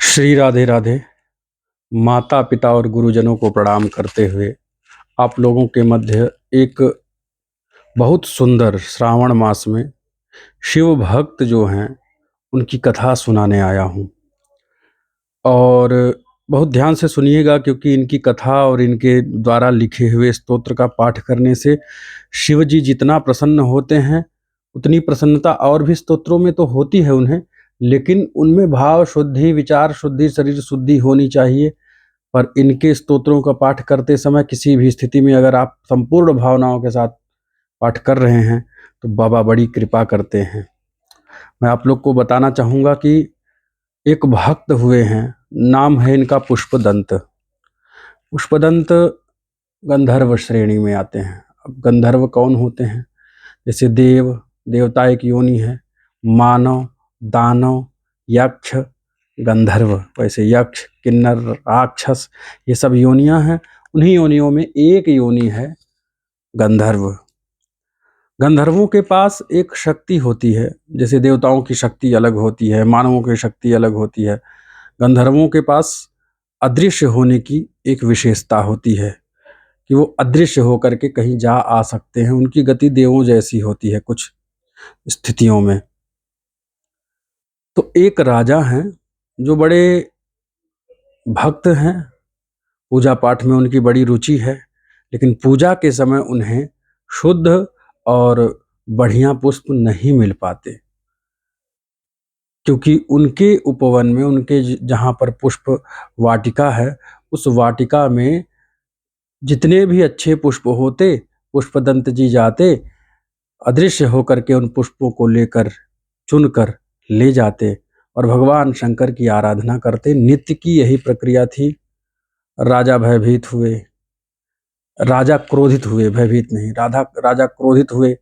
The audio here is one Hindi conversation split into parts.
श्री राधे राधे। माता पिता और गुरुजनों को प्रणाम करते हुए आप लोगों के मध्य एक बहुत सुंदर श्रावण मास में शिव भक्त जो हैं उनकी कथा सुनाने आया हूँ। और बहुत ध्यान से सुनिएगा, क्योंकि इनकी कथा और इनके द्वारा लिखे हुए स्तोत्र का पाठ करने से शिव जी जितना प्रसन्न होते हैं उतनी प्रसन्नता और भी स्तोत्रों में तो होती है उन्हें, लेकिन उनमें भाव शुद्धि, विचार शुद्धि, शरीर शुद्धि होनी चाहिए। पर इनके स्तोत्रों का पाठ करते समय किसी भी स्थिति में अगर आप संपूर्ण भावनाओं के साथ पाठ कर रहे हैं तो बाबा बड़ी कृपा करते हैं। मैं आप लोग को बताना चाहूँगा कि एक भक्त हुए हैं, नाम है इनका पुष्पदंत। पुष्पदंत गंधर्व श्रेणी में आते हैं। अब गंधर्व कौन होते हैं? जैसे देव, देवता एक योनि है, मानव, दानव, यक्ष, गंधर्व, वैसे यक्ष, किन्नर, राक्षस, ये सब योनियां हैं। उन्हीं योनियों में एक योनि है गंधर्व। गंधर्वों के पास एक शक्ति होती है, जैसे देवताओं की शक्ति अलग होती है, मानवों की शक्ति अलग होती है। गंधर्वों के पास अदृश्य होने की एक विशेषता होती है कि वो अदृश्य होकर के कहीं जा आ सकते हैं। उनकी गति देवों जैसी होती है कुछ स्थितियों में। तो एक राजा हैं जो बड़े भक्त हैं, पूजा पाठ में उनकी बड़ी रुचि है, लेकिन पूजा के समय उन्हें शुद्ध और बढ़िया पुष्प नहीं मिल पाते, क्योंकि उनके उपवन में, उनके जहाँ पर पुष्प वाटिका है, उस वाटिका में जितने भी अच्छे पुष्प होते, पुष्पदंत जी जाते, अदृश्य होकर के उन पुष्पों को लेकर, चुनकर ले जाते और भगवान शंकर की आराधना करते। नित्य की यही प्रक्रिया थी। राजा भयभीत हुए, राजा क्रोधित हुए, भयभीत नहीं, राजा क्रोधित हुए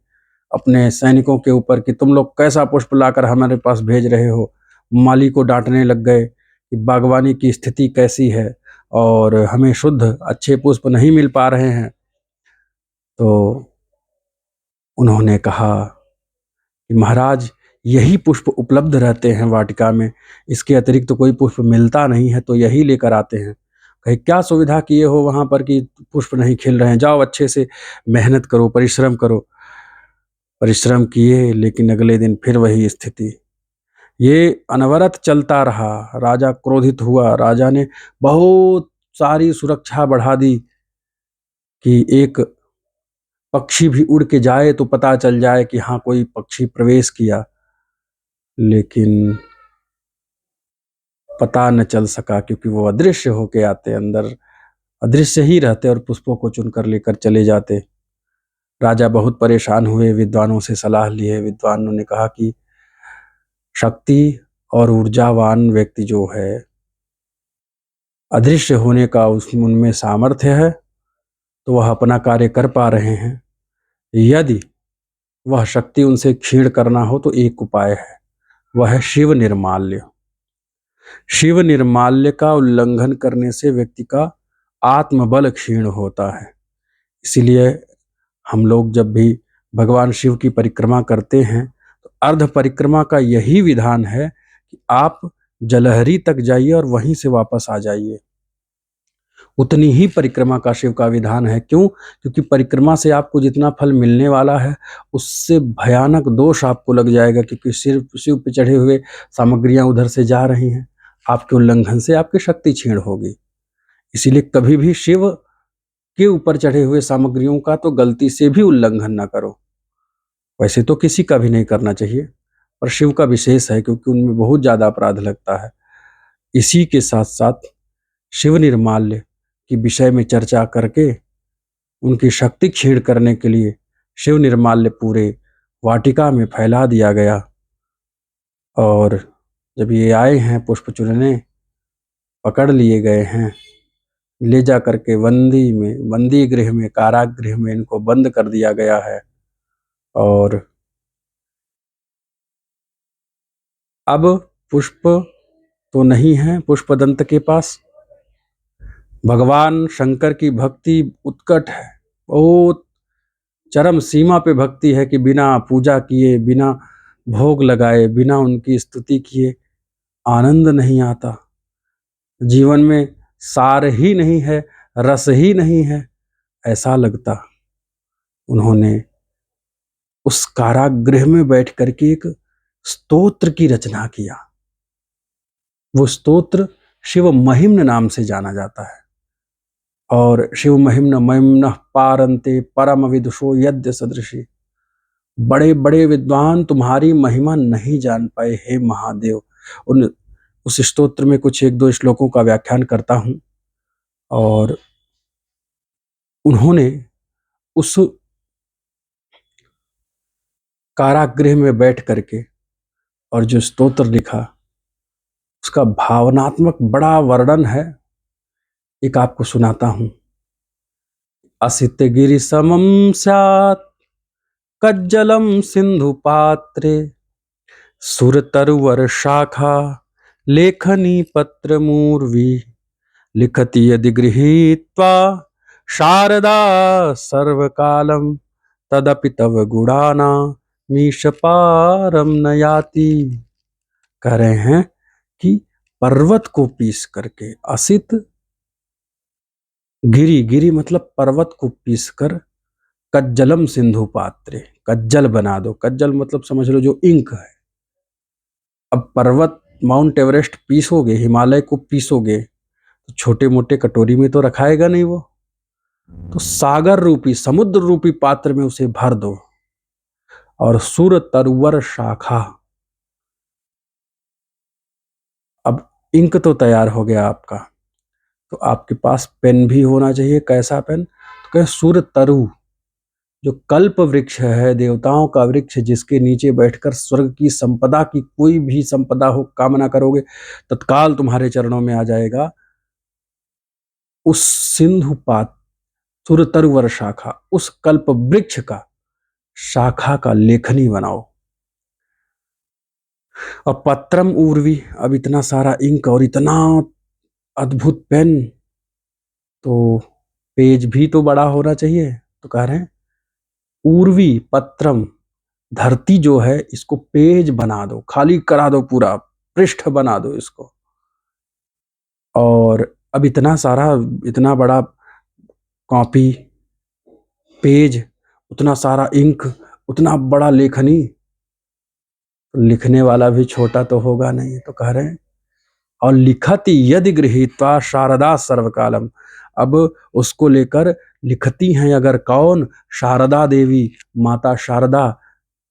अपने सैनिकों के ऊपर कि तुम लोग कैसा पुष्प लाकर हमारे पास भेज रहे हो। माली को डांटने लग गए कि बागवानी की स्थिति कैसी है और हमें शुद्ध अच्छे पुष्प नहीं मिल पा रहे हैं। तो उन्होंने कहा कि महाराज, यही पुष्प उपलब्ध रहते हैं वाटिका में, इसके अतिरिक्त तो कोई पुष्प मिलता नहीं है, तो यही लेकर आते हैं। कहे क्या सुविधा किए हो वहाँ पर कि पुष्प नहीं खिल रहे हैं? जाओ अच्छे से मेहनत करो, परिश्रम करो। परिश्रम किए, लेकिन अगले दिन फिर वही स्थिति। ये अनवरत चलता रहा। राजा क्रोधित हुआ। राजा ने बहुत सारी सुरक्षा बढ़ा दी कि एक पक्षी भी उड़ के जाए तो पता चल जाए कि हाँ, कोई पक्षी प्रवेश किया, लेकिन पता न चल सका, क्योंकि वो अदृश्य होके आते, अंदर अदृश्य ही रहते और पुष्पों को चुनकर लेकर चले जाते। राजा बहुत परेशान हुए, विद्वानों से सलाह लिए। विद्वानों ने कहा कि शक्ति और ऊर्जावान व्यक्ति जो है, अदृश्य होने का उनमें सामर्थ्य है, तो वह अपना कार्य कर पा रहे हैं। यदि वह शक्ति उनसे क्षीण करना हो तो एक उपाय है, वह है शिव निर्माल्य। शिव निर्माल्य का उल्लंघन करने से व्यक्ति का आत्मबल क्षीण होता है। इसीलिए हम लोग जब भी भगवान शिव की परिक्रमा करते हैं तो अर्ध परिक्रमा का यही विधान है कि आप जलहरी तक जाइए और वहीं से वापस आ जाइए। उतनी ही परिक्रमा का शिव का विधान है। क्यों? क्योंकि परिक्रमा से आपको जितना फल मिलने वाला है उससे भयानक दोष आपको लग जाएगा, क्योंकि शिव पे चढ़े हुए सामग्रियां उधर से जा रही हैं। आपके उल्लंघन से आपकी शक्ति क्षीण होगी। इसीलिए कभी भी शिव के ऊपर चढ़े हुए सामग्रियों का तो गलती से भी उल्लंघन ना करो। वैसे तो किसी का भी नहीं करना चाहिए, पर शिव का विशेष है क्योंकि उनमें बहुत ज़्यादा अपराध लगता है। इसी के साथ साथ शिव निर्माल्य की विषय में चर्चा करके उनकी शक्ति क्षीण करने के लिए शिव निर्माल्य पूरे वाटिका में फैला दिया गया। और जब ये आए हैं पुष्प चुनने, पकड़ लिए गए हैं, ले जा करके बंदी गृह में, कारागृह में इनको बंद कर दिया गया है। और अब पुष्प तो नहीं है पुष्पदंत के पास। भगवान शंकर की भक्ति उत्कट है, बहुत चरम सीमा पे भक्ति है कि बिना पूजा किए, बिना भोग लगाए, बिना उनकी स्तुति किए आनंद नहीं आता। जीवन में सार ही नहीं है, रस ही नहीं है, ऐसा लगता। उन्होंने उस कारागृह में बैठ करके एक स्तोत्र की रचना किया। वो स्तोत्र शिव महिम्न नाम से जाना जाता है। और शिव महिम्न महिम्न पारंते परम विदुषो यद्य सदृशी, बड़े बड़े विद्वान तुम्हारी महिमा नहीं जान पाए हे महादेव। उन उस स्तोत्र में कुछ एक दो श्लोकों का व्याख्यान करता हूं। और उन्होंने उस कारागृह में बैठ करके और जो स्तोत्र लिखा, उसका भावनात्मक बड़ा वर्णन है। एक आपको सुनाता हूं। असित गिरि समम स्यात् कज्जलम सिंधु पात्रे, सुर तरुवर शाखा लेखनी पत्र मूर्वी, लिखति यदि गृहीत्वा शारदा सर्वकालम, तदपि तव गुणाना मीश पारम न याति। कह रहे हैं कि पर्वत को पीस करके, असित गिरी, गिरी मतलब पर्वत को पीस कर, कज्जलम सिंधु पात्रे, कज्जल बना दो। कज्जल मतलब समझ लो जो इंक है। अब पर्वत माउंट एवरेस्ट पीसोगे, हिमालय को पीसोगे, तो छोटे मोटे कटोरी में तो रखाएगा नहीं वो, तो सागर रूपी, समुद्र रूपी पात्र में उसे भर दो। और सुर तरवर शाखा, अब इंक तो तैयार हो गया आपका, तो आपके पास पेन भी होना चाहिए। कैसा पेन? तो कहे सुर तरु, जो कल्प वृक्ष है, देवताओं का वृक्ष, जिसके नीचे बैठकर स्वर्ग की संपदा की कोई भी संपदा हो कामना करोगे, तत्काल तुम्हारे चरणों में आ जाएगा। उस सिंधुपात सुरतरुवर शाखा, उस कल्प वृक्ष का शाखा का लेखनी बनाओ। और पत्रम उर्वी, अब इतना सारा इंक और इतना अद्भुत पेन, तो पेज भी तो बड़ा होना चाहिए। तो कह रहे हैं उर्वी पत्रम, धरती जो है इसको पेज बना दो, खाली करा दो, पूरा पृष्ठ बना दो इसको। और अब इतना सारा, इतना बड़ा कॉपी, पेज, उतना सारा इंक, उतना बड़ा लेखनी, लिखने वाला भी छोटा तो होगा नहीं। तो कह रहे हैं और लिखती यदि गृहीत्वा शारदा सर्वकालम, अब उसको लेकर लिखती हैं अगर कौन? शारदा देवी, माता शारदा,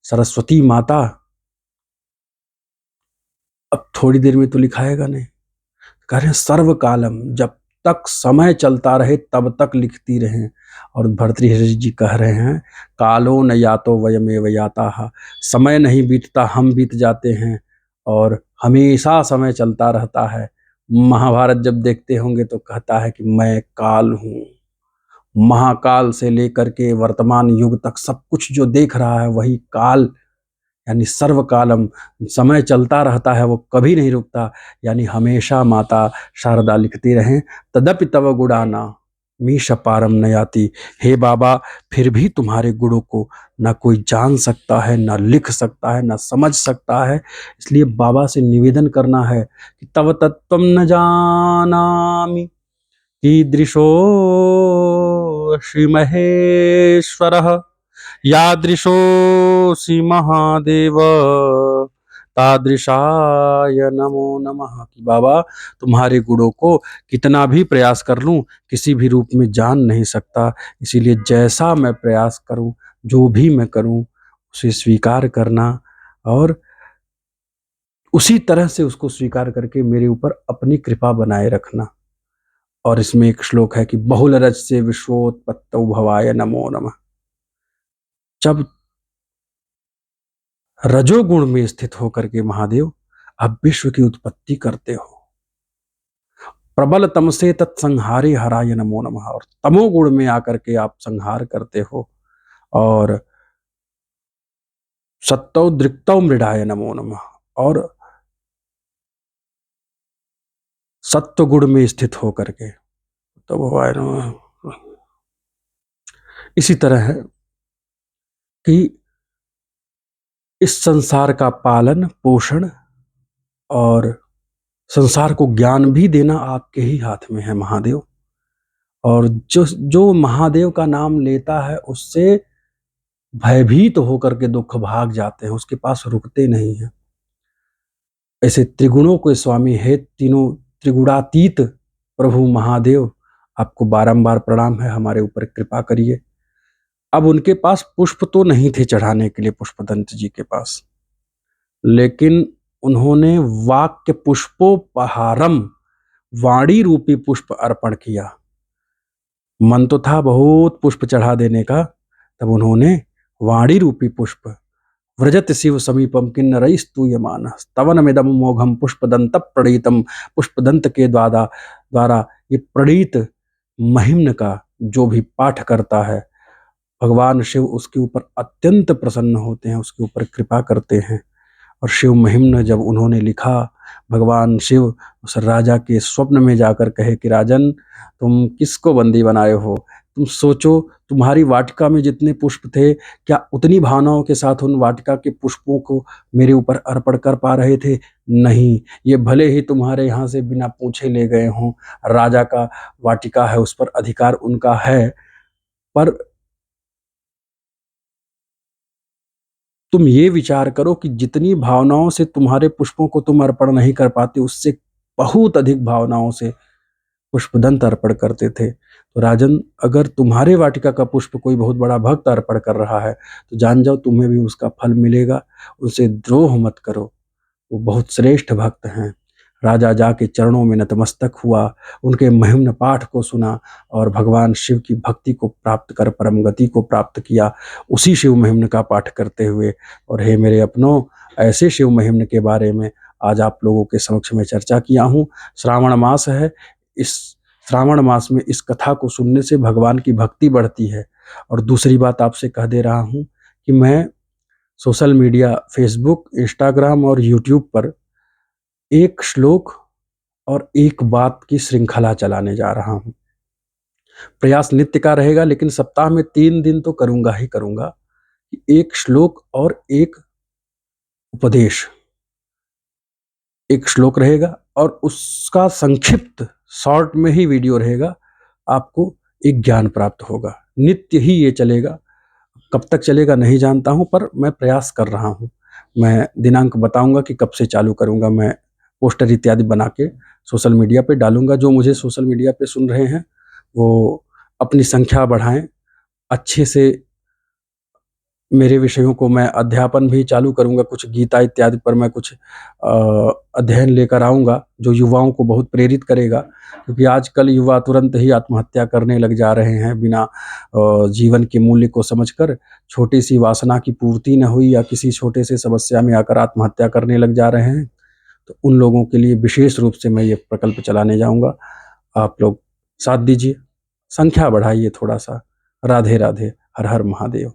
सरस्वती माता। अब थोड़ी देर में तो लिखाएगा नहीं। कह रहे हैं सर्वकालम, जब तक समय चलता रहे तब तक लिखती रहें। और भर्तृहरि जी कह रहे हैं कालो न यातो वयमेव याताः, समय नहीं बीतता, हम बीत जाते हैं, और हमेशा समय चलता रहता है। महाभारत जब देखते होंगे तो कहता है कि मैं काल हूँ। महाकाल से लेकर के वर्तमान युग तक सब कुछ जो देख रहा है वही काल, यानी सर्वकालम, समय चलता रहता है, वो कभी नहीं रुकता। यानी हमेशा माता शारदा लिखती रहें। तदपि तव गुणाना मीश पारम नयाति, हे बाबा, फिर भी तुम्हारे गुणों को ना कोई जान सकता है, ना लिख सकता है, ना समझ सकता है। इसलिए बाबा से निवेदन करना है कि तव तत्त्वं न जानामि कीदृशो श्री महेश्वरः, यादृशोऽसि महादेव तादृशाय नमो नमः। कि बाबा, तुम्हारे गुणों को कितना भी प्रयास कर लूं, किसी भी रूप में जान नहीं सकता। इसीलिए जैसा मैं प्रयास करूं, जो भी मैं करूं, उसे स्वीकार करना, और उसी तरह से उसको स्वीकार करके मेरे ऊपर अपनी कृपा बनाए रखना। और इसमें एक श्लोक है कि बहुल रज से विश्वोत्पत्तौ भवाय नमो नमः। जब रजोगुण में स्थित होकर के महादेव आप विश्व की उत्पत्ति करते हो, प्रबल तम से तत्संहारे हराय नमो नमः, और तमोगुण में आकर के आप संहार करते हो, और सत्तौ दृक्तौ मृडाय नमो नमः, और सत्व गुण में स्थित होकर के तो भवाय नमः। इसी तरह है कि इस संसार का पालन पोषण और संसार को ज्ञान भी देना आपके ही हाथ में है महादेव। और जो जो महादेव का नाम लेता है उससे भयभीत होकर के दुख भाग जाते हैं, उसके पास रुकते नहीं हैं। ऐसे त्रिगुणों के स्वामी है, तीनों त्रिगुणातीत प्रभु महादेव, आपको बारंबार प्रणाम है, हमारे ऊपर कृपा करिए। अब उनके पास पुष्प तो नहीं थे चढ़ाने के लिए, पुष्पदंत जी के पास, लेकिन उन्होंने वाक्य पुष्पोपहारम, वाणी रूपी पुष्प अर्पण किया। मन तो था बहुत पुष्प चढ़ा देने का, तब उन्होंने वाणी रूपी पुष्प, व्रजत शिव समीपम किन्नरैस्तूयमान स्तवनमिदं मोघम पुष्पदंत प्रणीतम, पुष्पदंत के द्वारा ये प्रणीत महिम्न का जो भी पाठ करता है, भगवान शिव उसके ऊपर अत्यंत प्रसन्न होते हैं, उसके ऊपर कृपा करते हैं। और शिव महिम्न जब उन्होंने लिखा, भगवान शिव उस राजा के स्वप्न में जाकर कहे कि राजन, तुम किसको बंदी बनाए हो? तुम सोचो, तुम्हारी वाटिका में जितने पुष्प थे, क्या उतनी भावनाओं के साथ उन वाटिका के पुष्पों को मेरे ऊपर अर्पण कर पा रहे थे? नहीं, ये भले ही तुम्हारे यहाँ से बिना पूछे ले गए हों, राजा का वाटिका है, उस पर अधिकार उनका है, पर तुम ये विचार करो कि जितनी भावनाओं से तुम्हारे पुष्पों को तुम अर्पण नहीं कर पाते, उससे बहुत अधिक भावनाओं से पुष्पदंत अर्पण करते थे। तो राजन, अगर तुम्हारे वाटिका का पुष्प कोई बहुत बड़ा भक्त अर्पण कर रहा है, तो जान जाओ तुम्हें भी उसका फल मिलेगा। उनसे द्रोह मत करो, वो बहुत श्रेष्ठ भक्त हैं। राजा जाके चरणों में नतमस्तक हुआ, उनके महिम्न पाठ को सुना और भगवान शिव की भक्ति को प्राप्त कर परम गति को प्राप्त किया, उसी शिव महिम्न का पाठ करते हुए। और हे मेरे अपनों, ऐसे शिव महिम्न के बारे में आज आप लोगों के समक्ष में चर्चा किया हूँ। श्रावण मास है, इस श्रावण मास में इस कथा को सुनने से भगवान की भक्ति बढ़ती है। और दूसरी बात आपसे कह दे रहा हूँ कि मैं सोशल मीडिया, फेसबुक, इंस्टाग्राम और यूट्यूब पर एक श्लोक और एक बात की श्रृंखला चलाने जा रहा हूँ। प्रयास नित्य का रहेगा, लेकिन सप्ताह में 3 दिन तो करूंगा ही करूंगा कि एक श्लोक और एक उपदेश, एक श्लोक रहेगा और उसका संक्षिप्त शॉर्ट में ही वीडियो रहेगा, आपको एक ज्ञान प्राप्त होगा। नित्य ही ये चलेगा, कब तक चलेगा नहीं जानता हूँ, पर मैं प्रयास कर रहा हूँ। मैं दिनांक बताऊंगा कि कब से चालू करूंगा। मैं पोस्टर इत्यादि बना के सोशल मीडिया पे डालूंगा। जो मुझे सोशल मीडिया पे सुन रहे हैं, वो अपनी संख्या बढ़ाएं, अच्छे से मेरे विषयों को मैं अध्यापन भी चालू करूंगा। कुछ गीता इत्यादि पर मैं कुछ अध्ययन लेकर आऊंगा जो युवाओं को बहुत प्रेरित करेगा, क्योंकि आजकल युवा तुरंत ही आत्महत्या करने लग जा रहे हैं बिना जीवन के मूल्य को समझकर। छोटी सी वासना की पूर्ति न हुई या किसी छोटे से समस्या में आकर आत्महत्या करने लग जा रहे हैं। तो उन लोगों के लिए विशेष रूप से मैं ये प्रकल्प चलाने जाऊंगा। आप लोग साथ दीजिए, संख्या बढ़ाइए थोड़ा सा। राधे राधे, हर हर महादेव।